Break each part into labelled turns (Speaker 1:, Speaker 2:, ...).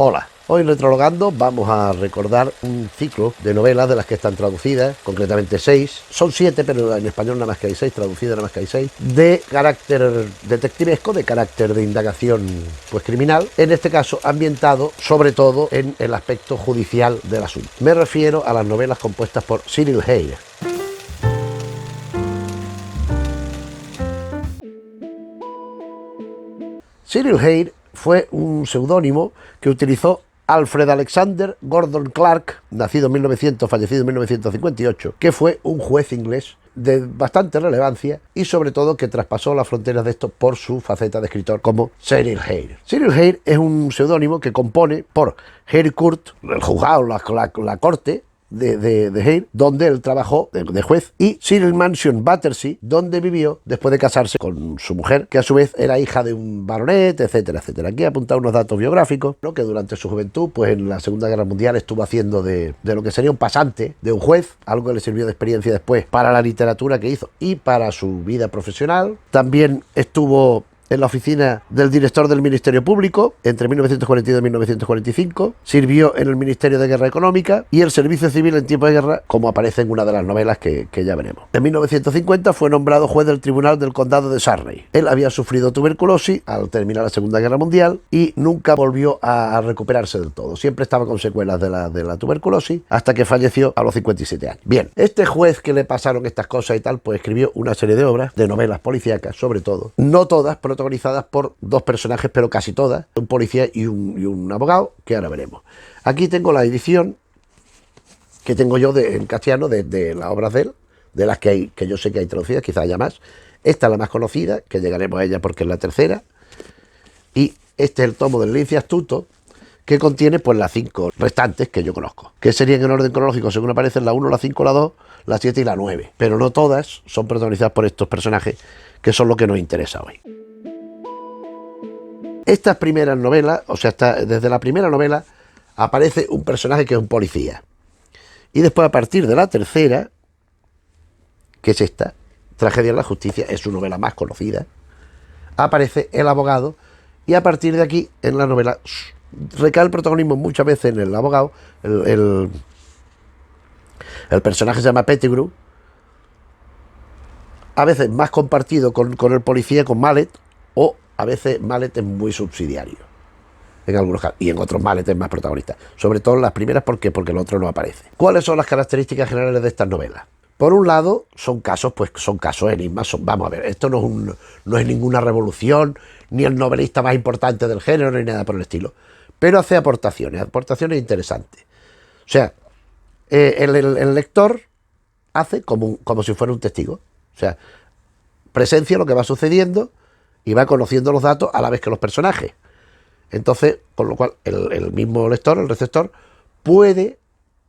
Speaker 1: Hola, hoy en Retrologando vamos a recordar un ciclo de novelas de las que están traducidas, concretamente 6, son 7 pero en español nada más que hay 6, traducidas nada más que hay 6, de carácter detectivesco, de carácter de indagación pues criminal, en este caso ambientado sobre todo en el aspecto judicial del asunto. Me refiero a las novelas compuestas por Cyril Hayr. Cyril Hayr fue un seudónimo que utilizó Alfred Alexander Gordon Clark, nacido en 1900, fallecido en 1958, que fue un juez inglés de bastante relevancia y sobre todo que traspasó las fronteras de esto por su faceta de escritor como Cyril Hayr. Cyril Hayr es un seudónimo que compone por Harry Court, el juzgado, la corte de Hayr, donde él trabajó de juez, y Cyril Mansion Battersea, donde vivió después de casarse con su mujer, que a su vez era hija de un baronet, etcétera, etcétera. Aquí he apuntado unos datos biográficos, ¿no? Que durante su juventud, pues en la Segunda Guerra Mundial estuvo haciendo de lo que sería un pasante de un juez, algo que le sirvió de experiencia después para la literatura que hizo y para su vida profesional. También estuvo en la oficina del director del Ministerio Público entre 1942 y 1945, sirvió en el Ministerio de Guerra Económica y el Servicio Civil en tiempo de guerra, como aparece en una de las novelas que ya veremos. En 1950 fue nombrado juez del Tribunal del Condado de Surrey. Él había sufrido tuberculosis al terminar la Segunda Guerra Mundial y nunca volvió a recuperarse del todo. Siempre estaba con secuelas de la tuberculosis hasta que falleció a los 57 años. Bien, este juez que le pasaron estas cosas y tal, pues escribió una serie de obras, de novelas policíacas sobre todo, no todas protagonizadas por dos personajes, pero casi todas, un policía y un abogado, que ahora veremos. Aquí tengo la edición que tengo yo en castellano de las obras de él, de las que yo sé que hay traducidas, quizás haya más. Esta es la más conocida, que llegaremos a ella porque es la tercera, y este es el tomo del Lince Astuto, que contiene pues las 5 restantes que yo conozco, que serían en orden cronológico según aparecen la 1, la 5, la 2, la 7 y la 9, pero no todas son protagonizadas por estos personajes, que son lo que nos interesa hoy. Estas primeras novelas, o sea, desde la primera novela aparece un personaje que es un policía. Y después, a partir de la tercera, que es esta, Tragedia en la Justicia, es su novela más conocida, aparece el abogado, y a partir de aquí, en la novela, recae el protagonismo muchas veces en el abogado. El personaje se llama Pettigrew, a veces más compartido con el policía, con Mallet, o a veces Mallet es muy subsidiario, en algunos casos, y en otros Mallet es más protagonista. Sobre todo en las primeras, porque el otro no aparece. ¿Cuáles son las características generales de estas novelas? Por un lado, son casos enigmas. Vamos a ver, esto no es ninguna revolución, ni el novelista más importante del género, ni nada por el estilo. Pero hace aportaciones interesantes. O sea, el lector hace como si fuera un testigo. O sea, presencia lo que va sucediendo y va conociendo los datos a la vez que los personajes. Entonces, con lo cual, el mismo lector, el receptor, puede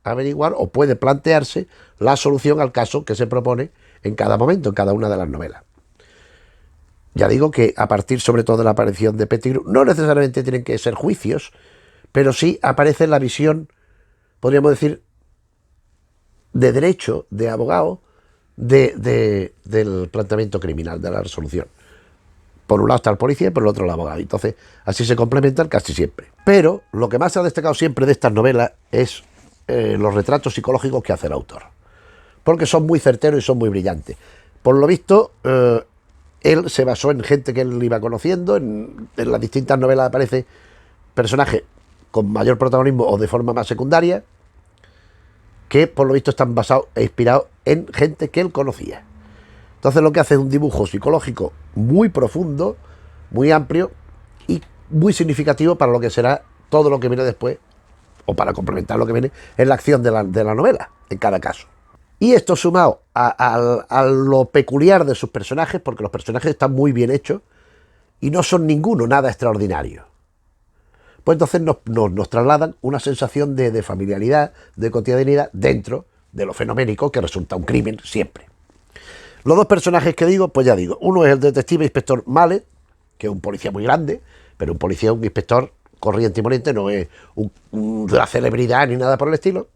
Speaker 1: averiguar o puede plantearse la solución al caso que se propone en cada momento, en cada una de las novelas. Ya digo que a partir sobre todo de la aparición de Pettigrew, no necesariamente tienen que ser juicios, pero sí aparece la visión, podríamos decir, de derecho, de abogado, del planteamiento criminal, de la resolución. Por un lado está el policía y por el otro el abogado. Entonces, así se complementan casi siempre. Pero lo que más se ha destacado siempre de estas novelas es los retratos psicológicos que hace el autor. Porque son muy certeros y son muy brillantes. Por lo visto, él se basó en gente que él iba conociendo. En las distintas novelas aparece personajes con mayor protagonismo o de forma más secundaria, que por lo visto están basados e inspirados en gente que él conocía. Entonces lo que hace es un dibujo psicológico muy profundo, muy amplio y muy significativo para lo que será todo lo que viene después, o para complementar lo que viene en la acción de la novela, en cada caso. Y esto sumado a lo peculiar de sus personajes, porque los personajes están muy bien hechos y no son nada extraordinario. Pues entonces nos trasladan una sensación de familiaridad, de cotidianidad dentro de lo fenoménico que resulta un crimen siempre. Los dos personajes que digo, pues ya digo, uno es el detective inspector Mallet, que es un policía muy grande, pero un inspector corriente y moliente, no es de la celebridad ni nada por el estilo,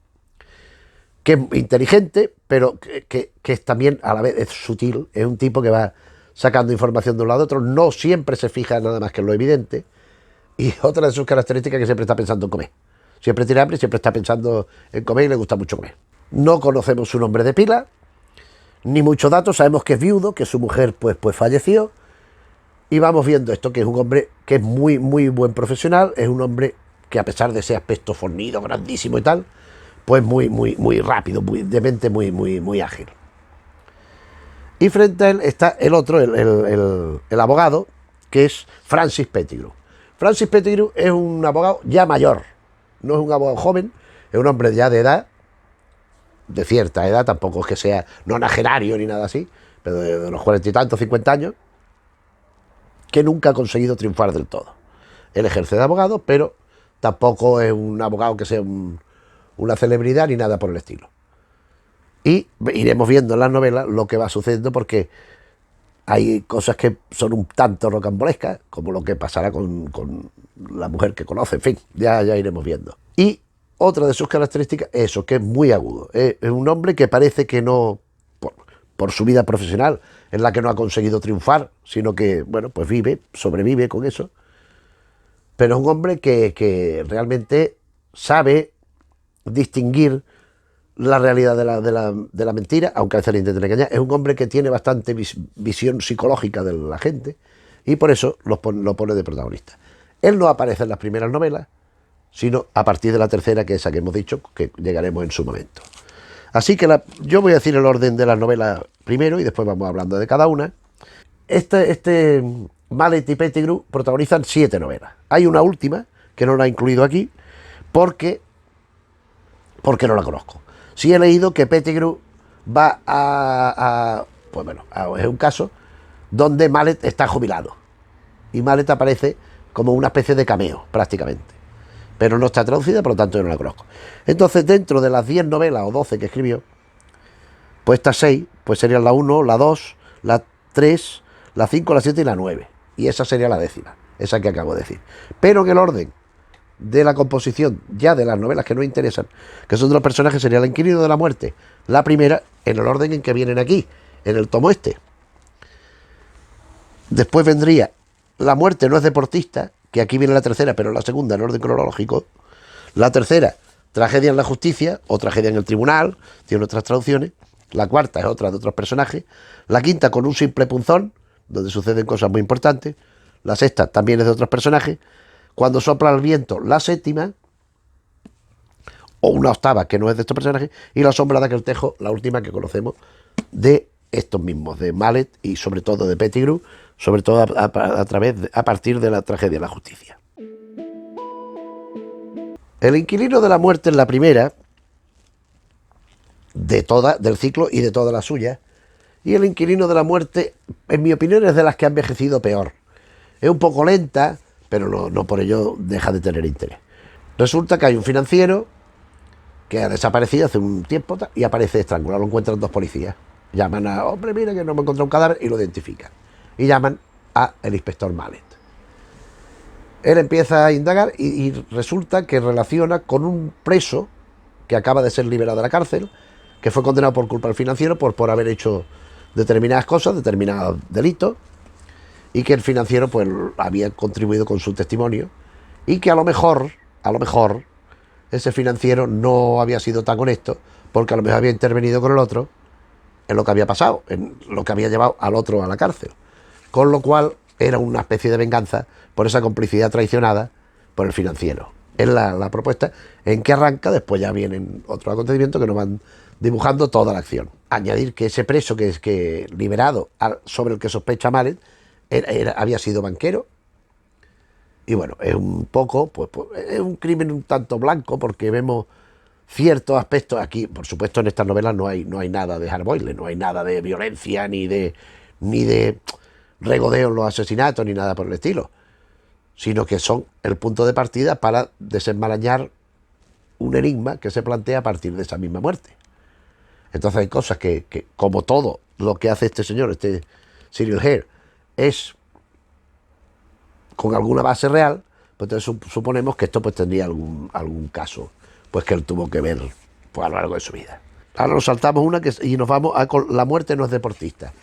Speaker 1: que es inteligente, pero que es también a la vez es sutil, es un tipo que va sacando información de un lado a otro, no siempre se fija nada más que en lo evidente, Y otra de sus características es que siempre está pensando en comer. Siempre tiene hambre, siempre está pensando en comer y le gusta mucho comer. No conocemos su nombre de pila, ni muchos datos. Sabemos que es viudo, que su mujer pues falleció. Y vamos viendo esto, que es un hombre que es muy buen profesional. Es un hombre que, a pesar de ese aspecto fornido, grandísimo y tal, pues muy rápido, de mente muy ágil. Y frente a él está el otro, el abogado, que es Francis Pettigrew. Francis Pettigrew es un abogado ya mayor, no es un abogado joven, es un hombre ya de edad, de cierta edad, tampoco es que sea nonagenario ni nada así, pero de los 40 y tantos, 50 años, que nunca ha conseguido triunfar del todo. Él ejerce de abogado, pero tampoco es un abogado que sea una celebridad ni nada por el estilo. Y iremos viendo en las novelas lo que va sucediendo, porque hay cosas que son un tanto rocambolescas, como lo que pasará con la mujer que conoce, en fin, ya iremos viendo. Y otra de sus características es eso, que es muy agudo. Es un hombre que parece que no, por su vida profesional, en la que no ha conseguido triunfar, sino que, bueno, pues sobrevive con eso. Pero es un hombre que realmente sabe distinguir la realidad de la mentira, aunque a veces le intenten engañar. Es un hombre que tiene bastante visión psicológica de la gente y por eso lo pone de protagonista. Él no aparece en las primeras novelas, sino a partir de la tercera, que es esa que hemos dicho, que llegaremos en su momento. Así que yo voy a decir el orden de las novelas primero y después vamos hablando de cada una. Mallet y Pettigrew protagonizan 7 novelas. Hay una última que no la he incluido aquí porque no la conozco. Sí he leído que Pettigrew va pues bueno, es un caso donde Mallet está jubilado. Y Mallet aparece como una especie de cameo, prácticamente. Pero no está traducida, por lo tanto yo no la conozco. Entonces, dentro de las 10 novelas o 12 que escribió, pues estas 6, pues serían la 1, la 2, la 3, la 5, la 7 y la 9. Y esa sería la 10ª, esa que acabo de decir. Pero en el orden de la composición ya de las novelas que nos interesan, que son de los personajes, sería El inquilino de la muerte, la primera, en el orden en que vienen aquí, en el tomo este. Después vendría La muerte no es deportista, que aquí viene la tercera, pero la segunda en orden cronológico. La tercera, Tragedia en la justicia o Tragedia en el tribunal, tiene otras traducciones. La cuarta es otra de otros personajes. La quinta, Con un simple punzón, donde suceden cosas muy importantes. La sexta también es de otros personajes. Cuando sopla el viento, la séptima, o una octava que no es de estos personajes, y La sombra de aquel tejo, la última que conocemos de estos mismos, de Mallet y sobre todo de Pettigrew, sobre todo a partir de la Tragedia de la justicia. El inquilino de la muerte es la primera del ciclo y de todas las suyas, y El inquilino de la muerte, en mi opinión, es de las que ha envejecido peor. Es un poco lenta, pero no por ello deja de tener interés. Resulta que hay un financiero que ha desaparecido hace un tiempo y aparece estrangulado. Lo encuentran 2 policías. Llaman a, hombre, mira que no me encontrado un cadáver, y lo identifican. Y llaman a el inspector Mallet. Él empieza a indagar y resulta que relaciona con un preso que acaba de ser liberado de la cárcel, que fue condenado por culpa del financiero por haber hecho determinadas cosas, determinados delitos, y que el financiero pues había contribuido con su testimonio, y que a lo mejor ese financiero no había sido tan honesto, porque a lo mejor había intervenido con el otro en lo que había pasado, en lo que había llevado al otro a la cárcel, con lo cual era una especie de venganza por esa complicidad traicionada por el financiero. Es la propuesta en que arranca. Después ya vienen otros acontecimientos que nos van dibujando toda la acción. Añadir que ese preso que liberado, sobre el que sospecha Mallet, había sido banquero. Y bueno, es un poco, pues es un crimen un tanto blanco, porque vemos ciertos aspectos aquí. Por supuesto, en estas novelas no hay nada de hardboiled, no hay nada de violencia, ni de regodeo en los asesinatos, ni nada por el estilo, sino que son el punto de partida para desenmarañar un enigma que se plantea a partir de esa misma muerte. Entonces hay cosas que como todo lo que hace este señor, este Cyril Hare, es con alguna base real, pues entonces suponemos que esto pues tendría algún caso pues que él tuvo que ver pues, a lo largo de su vida. Ahora nos saltamos una y nos vamos a La muerte no es deportista.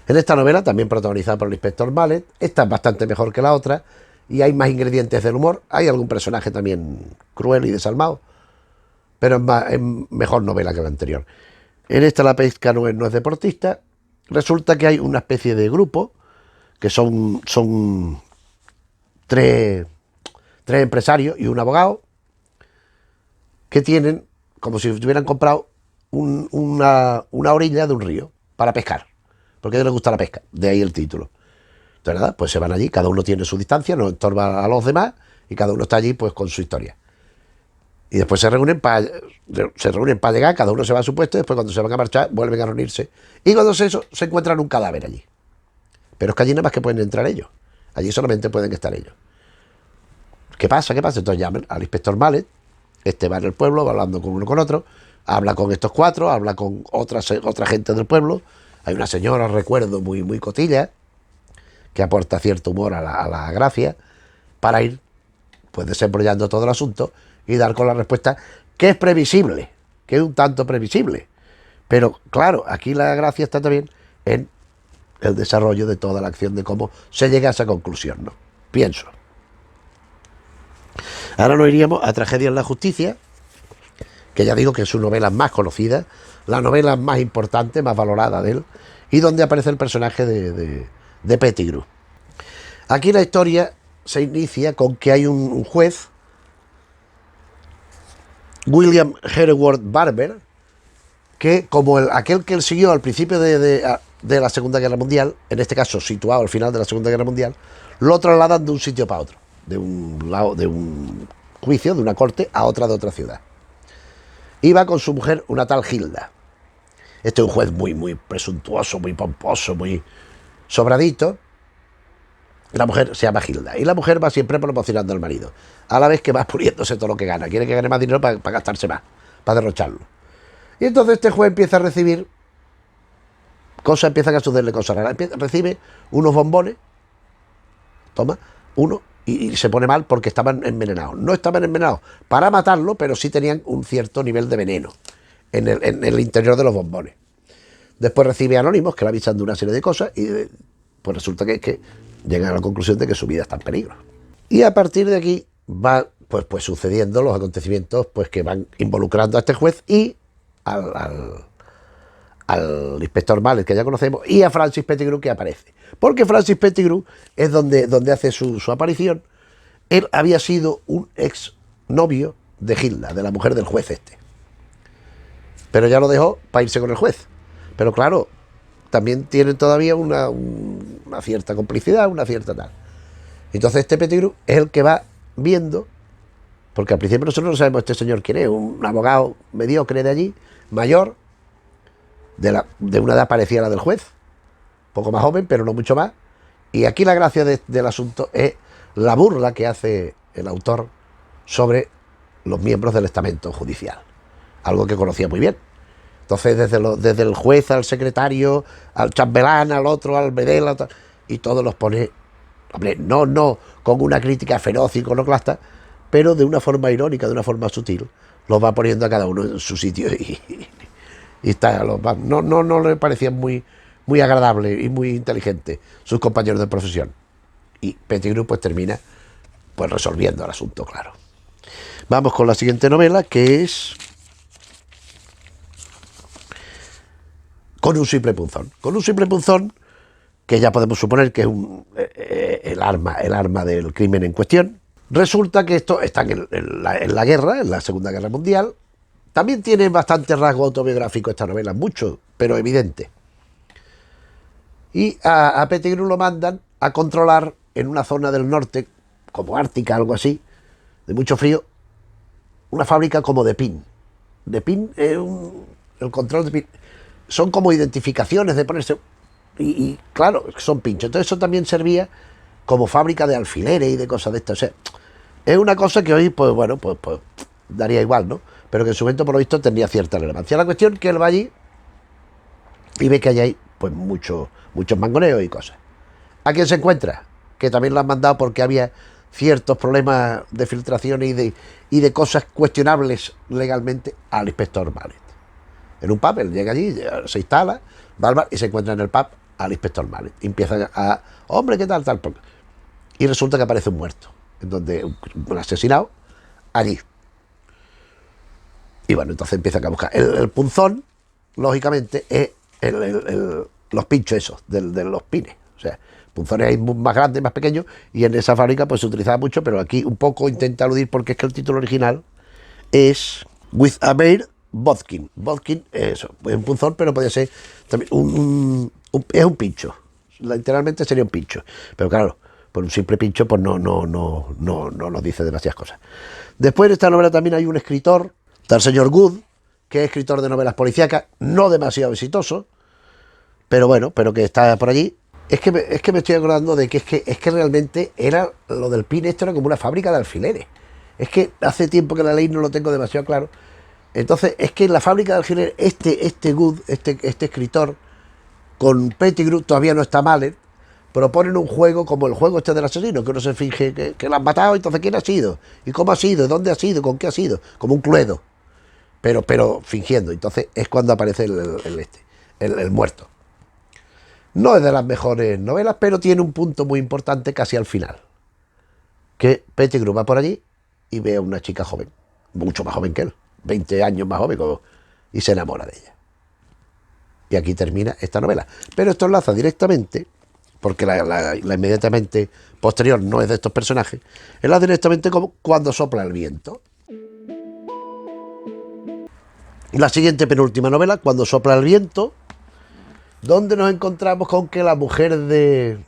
Speaker 1: En esta novela, también protagonizada por el inspector Mallet, esta es bastante mejor que la otra, y hay más ingredientes del humor. Hay algún personaje también cruel y desalmado, pero es mejor novela que la anterior. En esta la pesca no es deportista. Resulta que hay una especie de grupo que son tres empresarios y un abogado que tienen como si hubieran comprado una orilla de un río para pescar, porque a ellos les gusta la pesca, de ahí el título. Entonces, nada, pues se van allí, cada uno tiene su distancia, no estorba a los demás y cada uno está allí pues con su historia. Y después se reúnen para llegar, cada uno se va a su puesto, y después cuando se van a marchar vuelven a reunirse. Y cuando se encuentran un cadáver allí. Pero es que allí nada más que pueden entrar ellos. Allí solamente pueden estar ellos. ¿Qué pasa? Entonces llaman al inspector Mallet, va en el pueblo, va hablando con uno con otro, habla con estos cuatro, habla con otra gente del pueblo. Hay una señora, recuerdo, muy cotilla, que aporta cierto humor a la gracia, para ir pues desarrollando todo el asunto y dar con la respuesta que es previsible, que es un tanto previsible. Pero claro, aquí la gracia está también en el desarrollo de toda la acción, de cómo se llega a esa conclusión, ¿no? Pienso. Ahora nos iríamos a Tragedia en la Justicia, que ya digo que es su novela más conocida, la novela más importante, más valorada de él, y donde aparece el personaje de Pettigrew. Aquí la historia se inicia con que hay un juez, William Hereward Barber, que como aquel que él siguió al principio de la Segunda Guerra Mundial, en este caso situado al final de la Segunda Guerra Mundial, lo trasladan de un sitio para otro, de un juicio, de una corte, a otra de otra ciudad. Iba con su mujer, una tal Hilda. Este es un juez muy presuntuoso, muy pomposo, muy sobradito. La mujer se llama Hilda y la mujer va siempre promocionando al marido, a la vez que va puliéndose todo lo que gana. Quiere que gane más dinero para gastarse más, para derrocharlo. Y entonces este juez empieza a recibir cosas, empiezan a sucederle cosas raras. Recibe unos bombones, toma uno, y se pone mal porque estaban envenenados. No estaban envenenados para matarlo, pero sí tenían un cierto nivel de veneno en el interior de los bombones. Después recibe anónimos que le avisan de una serie de cosas y pues resulta que llegan a la conclusión de que su vida está en peligro. Y a partir de aquí va pues sucediendo los acontecimientos pues que van involucrando a este juez y al inspector Mallet, que ya conocemos, y a Francis Pettigrew, que aparece. Porque Francis Pettigrew es donde hace su aparición. Él había sido un ex novio de Hilda, de la mujer del juez este. Pero ya lo dejó para irse con el juez. Pero claro, también tienen todavía una cierta complicidad, una cierta tal. Entonces este Pettigrew es el que va viendo, porque al principio nosotros no sabemos este señor quién es, un abogado mediocre de allí, mayor, de una edad parecida a la del juez, poco más joven, pero no mucho más. Y aquí la gracia del asunto es la burla que hace el autor sobre los miembros del estamento judicial, algo que conocía muy bien. Entonces desde el juez al secretario, al chambelán, al otro, al bedel, y todos los pone, hombre, no con una crítica feroz y iconoclasta, pero de una forma irónica, de una forma sutil, los va poniendo a cada uno en su sitio y está, no le parecían muy agradable y muy inteligente sus compañeros de profesión. Y Pettigrew pues termina pues resolviendo el asunto, claro. Vamos con la siguiente novela, que es Con un simple punzón. Con un simple punzón, que ya podemos suponer que es el arma del crimen en cuestión. Resulta que esto está en la guerra, en la Segunda Guerra Mundial. También tiene bastante rasgo autobiográfico esta novela, mucho, pero evidente. Y a Pettigrew lo mandan a controlar en una zona del norte, como Ártica, algo así, de mucho frío, una fábrica como de pin. De pin, el control de pin. Son como identificaciones de ponerse. Y claro, son pinchos. Entonces eso también servía como fábrica de alfileres y de cosas de estas. O sea, es una cosa que hoy, pues bueno, pues daría igual, ¿no? Pero que en su momento, por lo visto, tendría cierta relevancia. La cuestión es que él va allí y ve que hay ahí, pues muchos mangoneos y cosas. ¿A quién se encuentra? Que también lo han mandado porque había ciertos problemas de filtración y de cosas cuestionables legalmente al inspector Mallet. En un pub, él llega allí, se instala, va al bar y se encuentra en el pub al inspector Mallet. Y empiezan hombre, ¿qué tal? y resulta que aparece un muerto, en donde un asesinado allí. Y bueno, entonces empiezan a buscar. El punzón, lógicamente, es los pinchos esos, de los pines. O sea, punzones hay más grandes, más pequeños, y en esa fábrica pues se utilizaba mucho, pero aquí un poco intenta aludir porque es que el título original es With a Bear Bodkin. Bodkin es un punzón, pero puede ser también es un pincho. Literalmente sería un pincho. Pero claro, por un simple pincho, pues no nos dice demasiadas cosas. Después de esta novela también hay un escritor, el señor Good, que es escritor de novelas policíacas, no demasiado exitoso, pero bueno, pero que está por allí. Es que me estoy acordando de que es que realmente era lo del pin, esto era como una fábrica de alfileres. Es que hace tiempo que la ley no lo tengo demasiado claro. Entonces, es que en la fábrica de alfileres, este Good, este escritor, con Pettigrew, todavía no está mal, proponen un juego como el juego este del asesino, que uno se finge que lo han matado, entonces ¿quién ha sido? ¿Y cómo ha sido? ¿Dónde ha sido? ¿Con qué ha sido? Como un Cluedo, pero fingiendo. Entonces es cuando aparece el muerto. No es de las mejores novelas, pero tiene un punto muy importante casi al final. Que Pettigrew va por allí y ve a una chica joven, mucho más joven que él, 20 años más joven, y se enamora de ella. Y aquí termina esta novela. Pero esto enlaza directamente, porque la inmediatamente posterior no es de estos personajes, enlaza directamente como Cuando sopla el viento. La siguiente penúltima novela, Cuando sopla el viento, donde nos encontramos con que la mujer de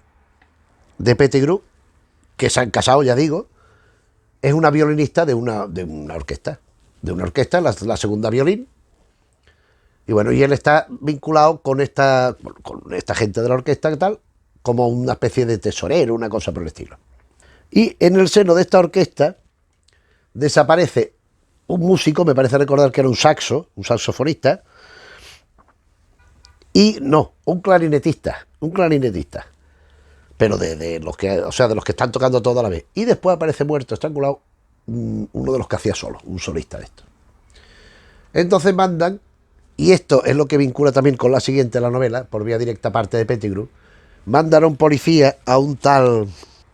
Speaker 1: Pettigrew, que se han casado, ya digo, es una violinista de una orquesta. De una orquesta, la segunda violín. Y bueno, y él está vinculado con esta gente de la orquesta y tal, como una especie de tesorero, una cosa por el estilo. Y en el seno de esta orquesta desaparece un músico, me parece recordar que era un saxofonista, y no, un clarinetista, pero de los que, o sea, de los que están tocando todo a la vez. Y después aparece muerto, estrangulado, uno de los que hacía solo, un solista de esto. Entonces mandan, y esto es lo que vincula también con la siguiente, la novela, por vía directa parte de Pettigrew, mandan a un policía, a un tal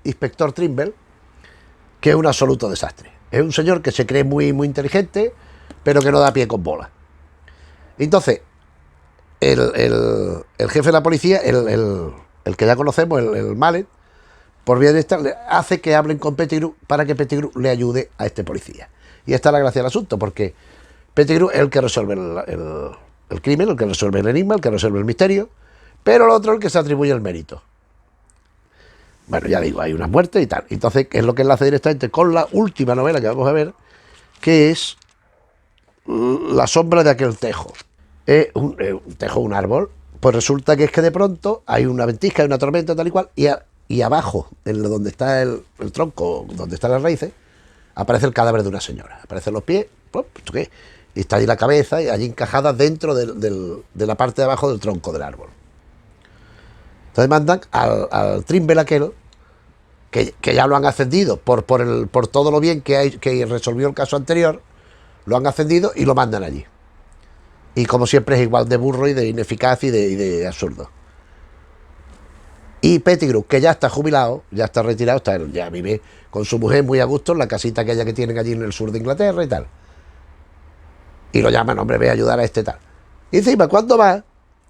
Speaker 1: inspector Trimble, que es un absoluto desastre. Es un señor que se cree muy, muy inteligente, pero que no da pie con bola. Entonces, el jefe de la policía, el que ya conocemos, el Mallet, por vía directa, hace que hablen con Pettigrew para que Pettigrew le ayude a este policía. Y esta es la gracia del asunto, porque Pettigrew es el que resuelve el crimen, el que resuelve el enigma, el que resuelve el misterio, pero el otro es el que se atribuye el mérito. Bueno, ya digo, hay una muerte y tal. Entonces, es lo que enlace directamente con la última novela que vamos a ver, que es La sombra de aquel tejo. Es un tejo, un árbol. Pues resulta que es que de pronto hay una ventisca, hay una tormenta, tal y cual, y abajo, donde está el tronco, donde están las raíces, aparece el cadáver de una señora. Aparecen los pies, ¿esto qué? Y está allí la cabeza, y allí encajada dentro de la parte de abajo del tronco del árbol. Entonces mandan al Trimble aquel, que ya lo han ascendido por todo lo bien que resolvió el caso anterior, lo han ascendido y lo mandan allí. Y como siempre es igual de burro y de ineficaz y de absurdo. Y Pettigrew, que ya está jubilado, ya está retirado, ya vive con su mujer muy a gusto en la casita aquella que tienen allí en el sur de Inglaterra y tal. Y lo llaman, hombre, ve a ayudar a este tal. Y encima, cuando va,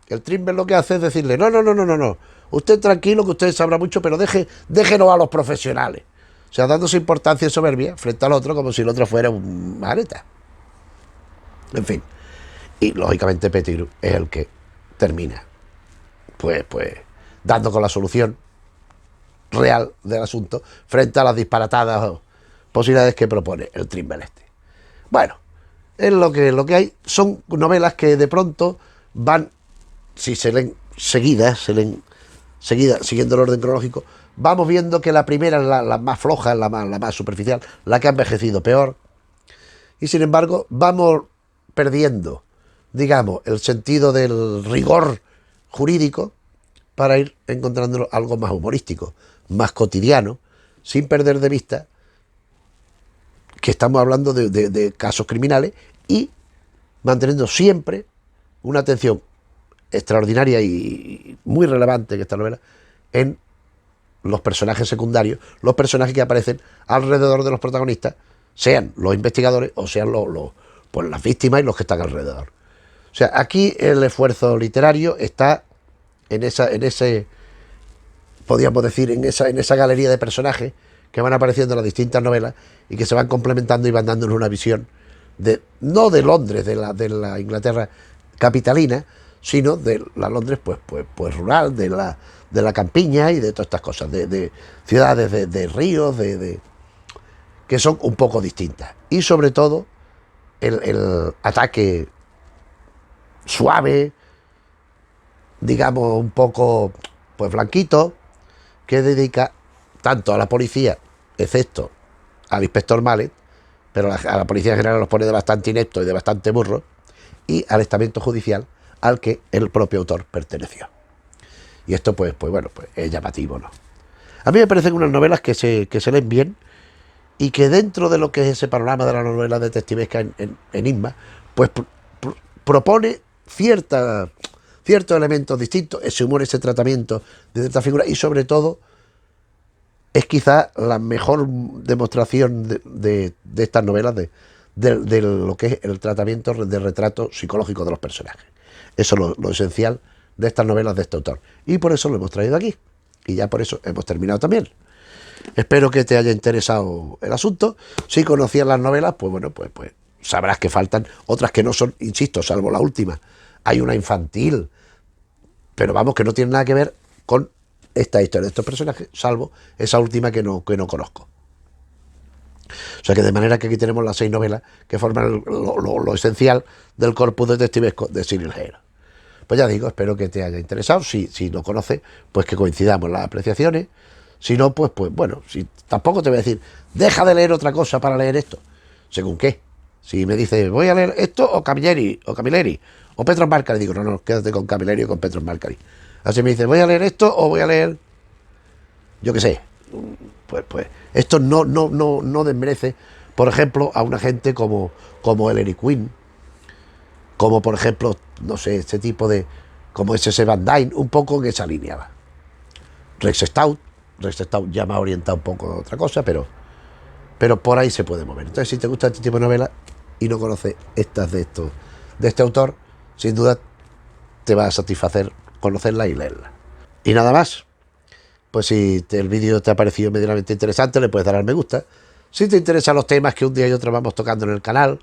Speaker 1: el Trimble lo que hace es decirle, no. Usted tranquilo, que usted sabrá mucho, pero déjenos a los profesionales. O sea, dándose importancia y soberbia frente al otro, como si el otro fuera un mareta. En fin. Y lógicamente Pettigrew es el que termina, pues, dando con la solución real del asunto frente a las disparatadas posibilidades que propone el Trimble este. Bueno, es lo que hay. Son novelas que de pronto van, si se leen seguidas, siguiendo el orden cronológico, vamos viendo que la primera es la más floja, la más superficial, la que ha envejecido peor. Y sin embargo, vamos perdiendo, digamos, el sentido del rigor jurídico para ir encontrando algo más humorístico, más cotidiano, sin perder de vista que estamos hablando de casos criminales y manteniendo siempre una atención extraordinaria y muy relevante en esta novela en los personajes secundarios, los personajes que aparecen alrededor de los protagonistas, sean los investigadores o sean pues las víctimas y los que están alrededor. O sea, aquí el esfuerzo literario está en ese, podríamos decir, en esa galería de personajes que van apareciendo en las distintas novelas y que se van complementando y van dándonos una visión no de Londres, de la Inglaterra capitalina, sino de la Londres pues rural, de la campiña y de todas estas cosas, de ciudades, de ríos, que son un poco distintas. Y sobre todo el ataque suave, digamos un poco pues blanquito, que dedica tanto a la policía, excepto al inspector Mallet, pero a la policía en general los pone de bastante inepto y de bastante burro, y al estamento judicial al que el propio autor perteneció. Y esto pues bueno, pues es llamativo, ¿no? A mí me parecen unas novelas que se leen bien y que dentro de lo que es ese panorama de la novela detectivesca en Inma, pues propone ciertos elementos distintos, ese humor, ese tratamiento de cierta figura, y sobre todo es quizá la mejor demostración de estas novelas de lo que es el tratamiento de retrato psicológico de los personajes. Eso es lo esencial de estas novelas de este autor. Y por eso lo hemos traído aquí. Y ya por eso hemos terminado también. Espero que te haya interesado el asunto. Si conocías las novelas, pues bueno, pues sabrás que faltan otras que no son, insisto, salvo la última. Hay una infantil, pero vamos, que no tiene nada que ver con esta historia de estos personajes, salvo esa última que no conozco. O sea que de manera que aquí tenemos las 6 novelas que forman lo esencial del corpus detectivesco de Cyril Hare. Pues ya digo, espero que te haya interesado. Si lo conoces, pues que coincidamos en las apreciaciones. Si no, pues bueno, si tampoco te voy a decir, deja de leer otra cosa para leer esto. ¿Según qué? Si me dices, voy a leer esto o Camilleri, o Petros Marcari, digo, no, quédate con Camilleri o con Petros Marcari. Así me dices, voy a leer esto o voy a leer, yo qué sé, pues esto no desmerece, por ejemplo, a una gente como Ellery Queen, como por ejemplo, no sé, este tipo como S.S. Van Dyne, un poco en esa línea va. Rex Stout ya me ha orientado un poco a otra cosa, pero por ahí se puede mover. Entonces, si te gusta este tipo de novela y no conoces estas de este autor, sin duda te va a satisfacer conocerla y leerla. Y nada más. Pues si el vídeo te ha parecido medianamente interesante, le puedes dar al me gusta. Si te interesan los temas que un día y otro vamos tocando en el canal,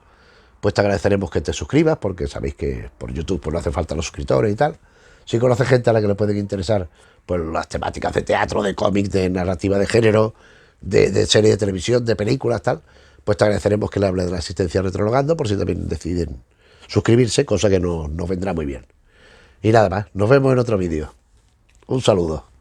Speaker 1: pues te agradeceremos que te suscribas, porque sabéis que por YouTube pues no hace falta los suscriptores y tal. Si conoces gente a la que le pueden interesar pues las temáticas de teatro, de cómic, de narrativa de género, de serie de televisión, de películas, tal, pues te agradeceremos que le hable de la asistencia retrologando, por si también deciden suscribirse, cosa que nos vendrá muy bien. Y nada más, nos vemos en otro vídeo. Un saludo.